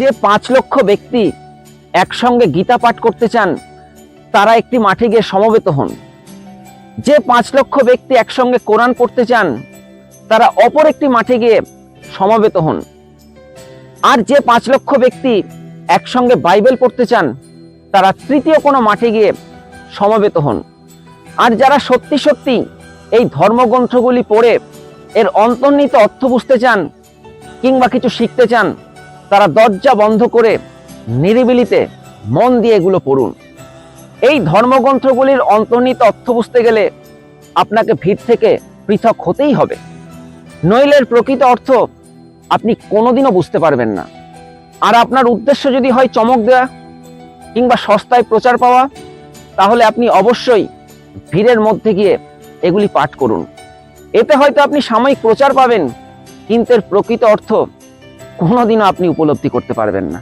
যে 5 লক্ষ ব্যক্তি একসঙ্গে গীতা পাঠ করতে চান তারা একটি মাঠে গিয়ে সমবেত হন। যে 5 লক্ষ ব্যক্তি একসঙ্গে কোরআন পড়তে চান তারা অপর একটি মাঠে গিয়ে সমবেত হন। আর যে 5 লক্ষ ব্যক্তি একসঙ্গে বাইবেল পড়তে চান তারা তৃতীয় কোনো মাঠে গিয়ে সমবেত হন। আর যারা সত্যি সত্যি এই ধর্মগ্রন্থগুলি পড়ে এর অন্তর্নিহিত অর্থ বুঝতে চান কিংবা কিছু শিখতে চান তারা দরজা বন্ধ করে নিরিবিলিতে মন দিয়ে এগুলো পড়ুন। এই ধর্মগ্রন্থগুলির অন্তর্নিহিত অর্থ বুঝতে গেলে আপনাকে ভিড় থেকে পৃথক হতেই হবে, নইলে এর প্রকৃত অর্থ আপনি কোনোদিনও বুঝতে পারবেন না। আর আপনার উদ্দেশ্য যদি হয় চমক দেওয়া কিংবা সস্তায় প্রচার পাওয়া, তাহলে আপনি অবশ্যই ভিড়ের মধ্যে গিয়ে এগুলি পাঠ করুন। এতে হয়তো আপনি সাময়িক প্রচার পাবেন, কিন্তু এর প্রকৃত অর্থ কোনোদিনও আপনি উপলব্ধি করতে পারবেন না।